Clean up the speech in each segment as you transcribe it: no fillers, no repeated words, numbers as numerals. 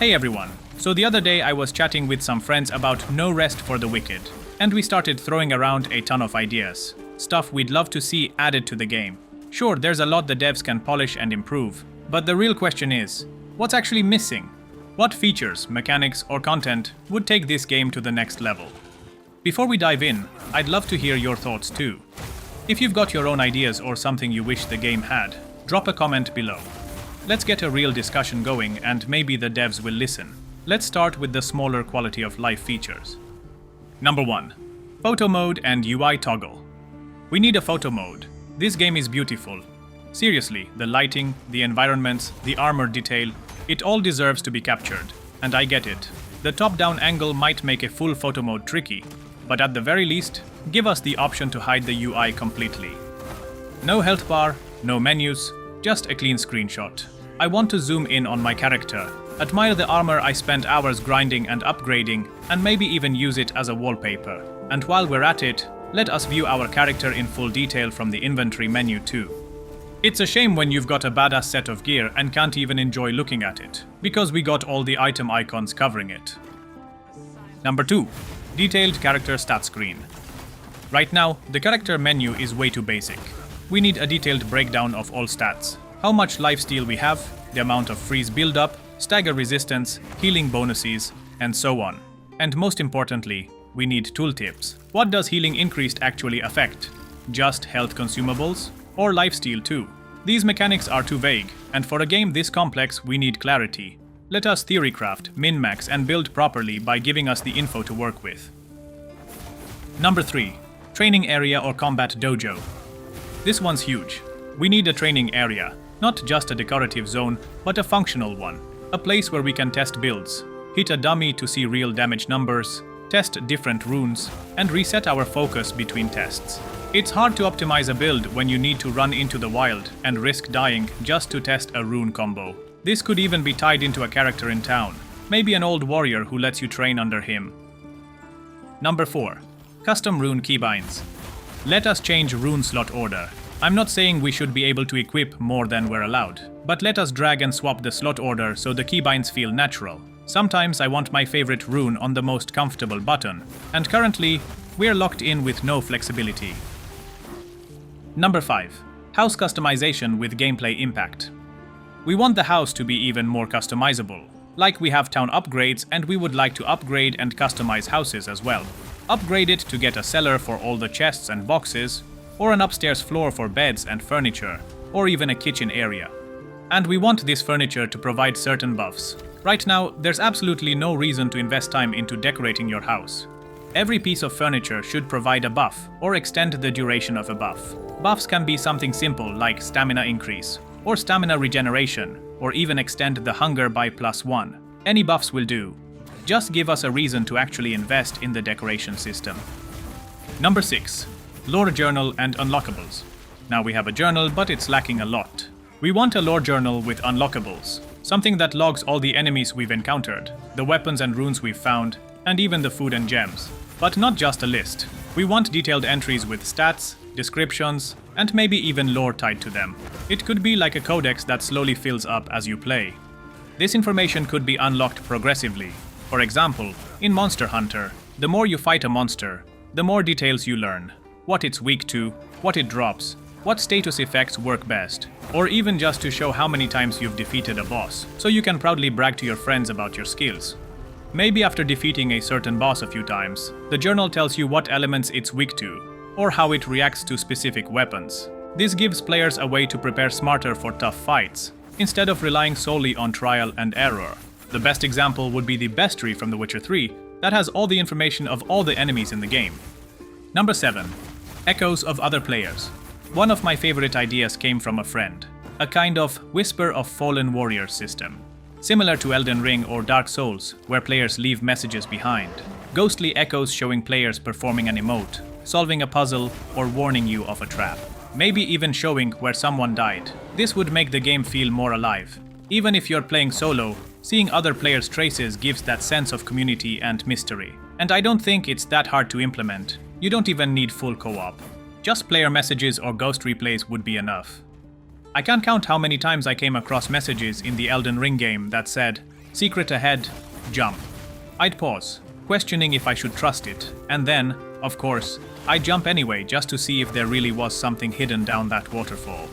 Hey everyone, so the other day I was chatting with some friends about No Rest for the Wicked, and we started throwing around a ton of ideas, stuff we'd love to see added to the game. Sure, there's a lot the devs can polish and improve, but the real question is, what's actually missing? What features, mechanics, or content would take this game to the next level? Before we dive in, I'd love to hear your thoughts too. If you've got your own ideas or something you wish the game had, drop a comment below. Let's get a real discussion going and maybe the devs will listen. Let's start with the smaller quality of life features. Number 1. Photo mode and UI toggle. We need a photo mode. This game is beautiful. Seriously, the lighting, the environments, the armor detail, it all deserves to be captured. And I get it. The top-down angle might make a full photo mode tricky, but at the very least, give us the option to hide the UI completely. No health bar, no menus, just a clean screenshot. I want to zoom in on my character, admire the armor I spent hours grinding and upgrading, and maybe even use it as a wallpaper. And while we're at it, let us view our character in full detail from the inventory menu too. It's a shame when you've got a badass set of gear and can't even enjoy looking at it, because we got all the item icons covering it. Number 2. Detailed character stat screen. Right now, the character menu is way too basic. We need a detailed breakdown of all stats. How much lifesteal we have, the amount of freeze build-up, stagger resistance, healing bonuses, and so on. And most importantly, we need tooltips. What does healing increased actually affect? Just health consumables? Or lifesteal too? These mechanics are too vague, and for a game this complex we need clarity. Let us theorycraft, min-max, and build properly by giving us the info to work with. Number 3. Training area or combat dojo. This one's huge. We need a training area, not just a decorative zone, but a functional one. A place where we can test builds, hit a dummy to see real damage numbers, test different runes, and reset our focus between tests. It's hard to optimize a build when you need to run into the wild and risk dying just to test a rune combo. This could even be tied into a character in town, maybe an old warrior who lets you train under him. Number 4. Custom rune keybinds. Let us change rune slot order. I'm not saying we should be able to equip more than we're allowed, but let us drag and swap the slot order so the keybinds feel natural. Sometimes I want my favorite rune on the most comfortable button, and currently, we're locked in with no flexibility. Number 5. House customization with gameplay impact. We want the house to be even more customizable. Like we have town upgrades, and we would like to upgrade and customize houses as well. Upgrade it to get a cellar for all the chests and boxes, or an upstairs floor for beds and furniture, or even a kitchen area. And we want this furniture to provide certain buffs. Right now, there's absolutely no reason to invest time into decorating your house. Every piece of furniture should provide a buff, or extend the duration of a buff. Buffs can be something simple like stamina increase, or stamina regeneration, or even extend the hunger by +1. Any buffs will do. Just give us a reason to actually invest in the decoration system. Number 6. Lore journal and unlockables. Now we have a journal, but it's lacking a lot. We want a lore journal with unlockables. Something that logs all the enemies we've encountered, the weapons and runes we've found, and even the food and gems. But not just a list. We want detailed entries with stats, descriptions, and maybe even lore tied to them. It could be like a codex that slowly fills up as you play. This information could be unlocked progressively. For example, in Monster Hunter, the more you fight a monster, the more details you learn. What it's weak to, what it drops, what status effects work best, or even just to show how many times you've defeated a boss, so you can proudly brag to your friends about your skills. Maybe after defeating a certain boss a few times, the journal tells you what elements it's weak to, or how it reacts to specific weapons. This gives players a way to prepare smarter for tough fights, instead of relying solely on trial and error. The best example would be the bestiary from The Witcher 3, that has all the information of all the enemies in the game. Number 7. Echoes of other players. One of my favorite ideas came from a friend. A kind of Whisper of Fallen Warriors system. Similar to Elden Ring or Dark Souls, where players leave messages behind. Ghostly echoes showing players performing an emote, solving a puzzle, or warning you of a trap. Maybe even showing where someone died. This would make the game feel more alive. Even if you're playing solo, seeing other players' traces gives that sense of community and mystery. And I don't think it's that hard to implement. You don't even need full co-op. Just player messages or ghost replays would be enough. I can't count how many times I came across messages in the Elden Ring game that said, Secret ahead, jump. I'd pause, questioning if I should trust it, and then, of course, I'd jump anyway just to see if there really was something hidden down that waterfall.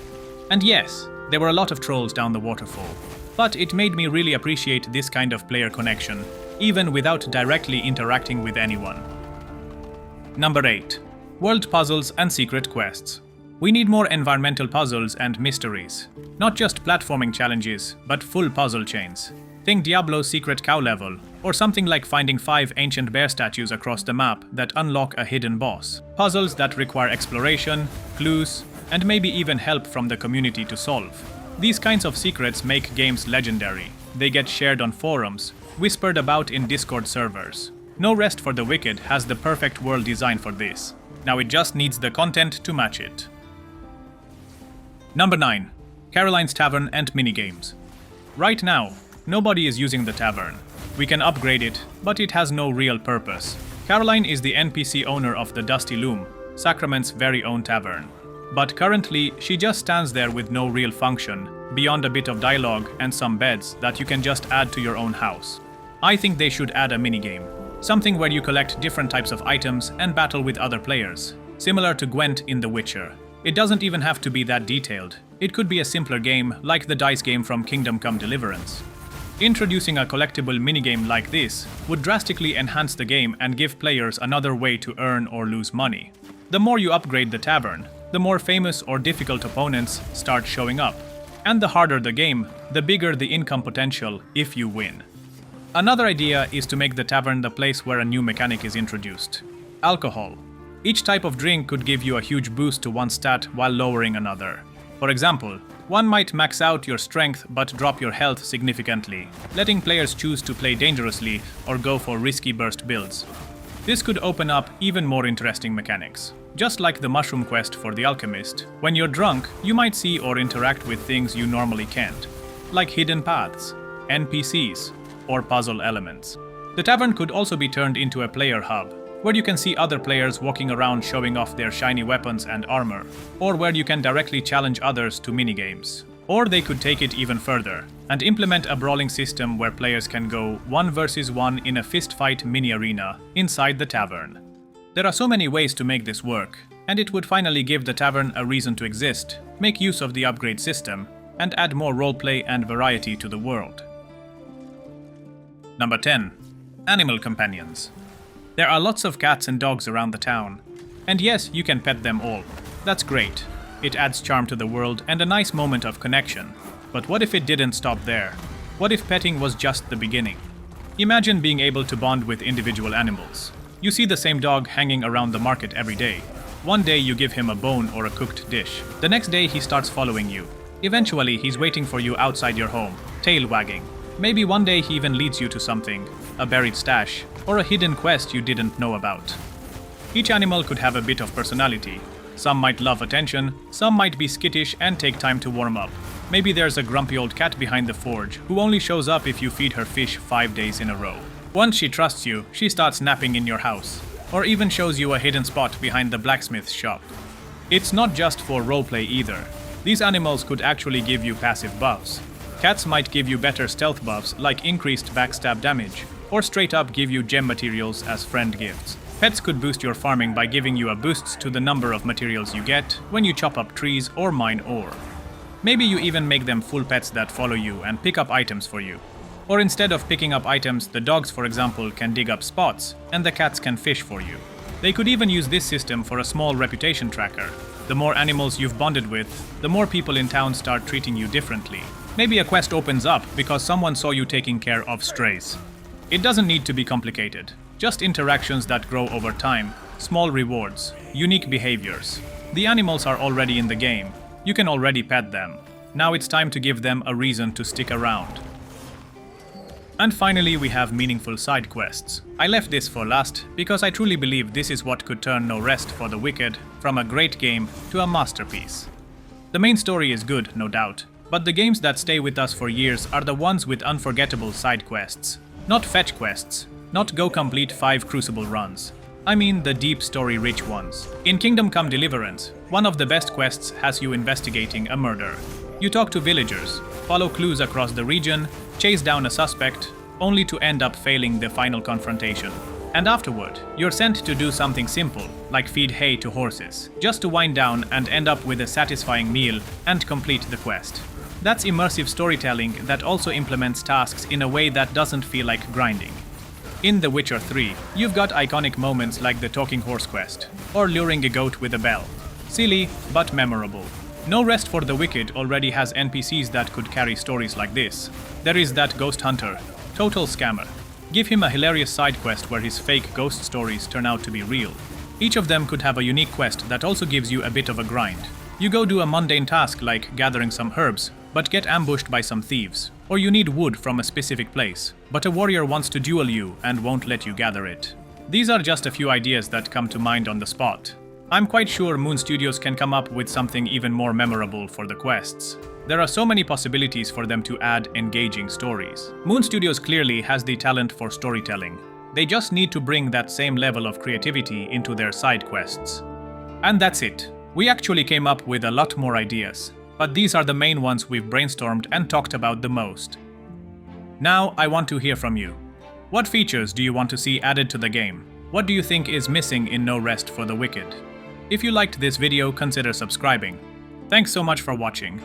And yes, there were a lot of trolls down the waterfall, but it made me really appreciate this kind of player connection, even without directly interacting with anyone. Number 8. World puzzles and secret quests. We need more environmental puzzles and mysteries. Not just platforming challenges, but full puzzle chains. Think Diablo's secret cow level, or something like finding 5 ancient bear statues across the map that unlock a hidden boss. Puzzles that require exploration, clues, and maybe even help from the community to solve. These kinds of secrets make games legendary. They get shared on forums, whispered about in Discord servers. No Rest for the Wicked has the perfect world design for this. Now it just needs the content to match it. Number 9. Caroline's Tavern and minigames. Right now, nobody is using the tavern. We can upgrade it, but it has no real purpose. Caroline is the NPC owner of the Dusty Loom, Sacrament's very own tavern. But currently, she just stands there with no real function, beyond a bit of dialogue and some beds that you can just add to your own house. I think they should add a minigame. Something where you collect different types of items and battle with other players, similar to Gwent in The Witcher. It doesn't even have to be that detailed. It could be a simpler game, like the dice game from Kingdom Come Deliverance. Introducing a collectible minigame like this would drastically enhance the game and give players another way to earn or lose money. The more you upgrade the tavern, the more famous or difficult opponents start showing up. And the harder the game, the bigger the income potential if you win. Another idea is to make the tavern the place where a new mechanic is introduced. Alcohol. Each type of drink could give you a huge boost to one stat while lowering another. For example, one might max out your strength but drop your health significantly, letting players choose to play dangerously or go for risky burst builds. This could open up even more interesting mechanics. Just like the mushroom quest for the alchemist, when you're drunk, you might see or interact with things you normally can't, like hidden paths, NPCs, or puzzle elements. The tavern could also be turned into a player hub, where you can see other players walking around showing off their shiny weapons and armor, or where you can directly challenge others to minigames. Or they could take it even further, and implement a brawling system where players can go 1 versus 1 in a fistfight mini-arena inside the tavern. There are so many ways to make this work, and it would finally give the tavern a reason to exist, make use of the upgrade system, and add more roleplay and variety to the world. Number 10. Animal companions. There are lots of cats and dogs around the town. And yes, you can pet them all. That's great. It adds charm to the world and a nice moment of connection. But what if it didn't stop there? What if petting was just the beginning? Imagine being able to bond with individual animals. You see the same dog hanging around the market every day. One day you give him a bone or a cooked dish. The next day he starts following you. Eventually he's waiting for you outside your home, tail wagging. Maybe one day he even leads you to something, a buried stash, or a hidden quest you didn't know about. Each animal could have a bit of personality. Some might love attention, some might be skittish and take time to warm up. Maybe there's a grumpy old cat behind the forge who only shows up if you feed her fish 5 days in a row. Once she trusts you, she starts napping in your house, or even shows you a hidden spot behind the blacksmith's shop. It's not just for roleplay either. These animals could actually give you passive buffs. Cats might give you better stealth buffs like increased backstab damage, or straight up give you gem materials as friend gifts. Pets could boost your farming by giving you a boost to the number of materials you get when you chop up trees or mine ore. Maybe you even make them full pets that follow you and pick up items for you. Or instead of picking up items, the dogs, for example, can dig up spots, and the cats can fish for you. They could even use this system for a small reputation tracker. The more animals you've bonded with, the more people in town start treating you differently. Maybe a quest opens up because someone saw you taking care of strays. It doesn't need to be complicated. Just interactions that grow over time, small rewards, unique behaviors. The animals are already in the game. You can already pet them. Now it's time to give them a reason to stick around. And finally, we have meaningful side quests. I left this for last because I truly believe this is what could turn No Rest for the Wicked from a great game to a masterpiece. The main story is good, no doubt, but the games that stay with us for years are the ones with unforgettable side quests. Not fetch quests, not go complete 5 Crucible runs. I mean the deep story-rich ones. In Kingdom Come Deliverance, one of the best quests has you investigating a murder. You talk to villagers, follow clues across the region, chase down a suspect, only to end up failing the final confrontation. And afterward, you're sent to do something simple, like feed hay to horses, just to wind down and end up with a satisfying meal and complete the quest. That's immersive storytelling that also implements tasks in a way that doesn't feel like grinding. In The Witcher 3, you've got iconic moments like the talking horse quest, or luring a goat with a bell. Silly, but memorable. No Rest for the Wicked already has NPCs that could carry stories like this. There is that ghost hunter, total scammer. Give him a hilarious side quest where his fake ghost stories turn out to be real. Each of them could have a unique quest that also gives you a bit of a grind. You go do a mundane task like gathering some herbs, but get ambushed by some thieves. Or you need wood from a specific place, but a warrior wants to duel you and won't let you gather it. These are just a few ideas that come to mind on the spot. I'm quite sure Moon Studios can come up with something even more memorable for the quests. There are so many possibilities for them to add engaging stories. Moon Studios clearly has the talent for storytelling. They just need to bring that same level of creativity into their side quests. And that's it. We actually came up with a lot more ideas, but these are the main ones we've brainstormed and talked about the most. Now I want to hear from you. What features do you want to see added to the game? What do you think is missing in No Rest for the Wicked? If you liked this video, consider subscribing. Thanks so much for watching.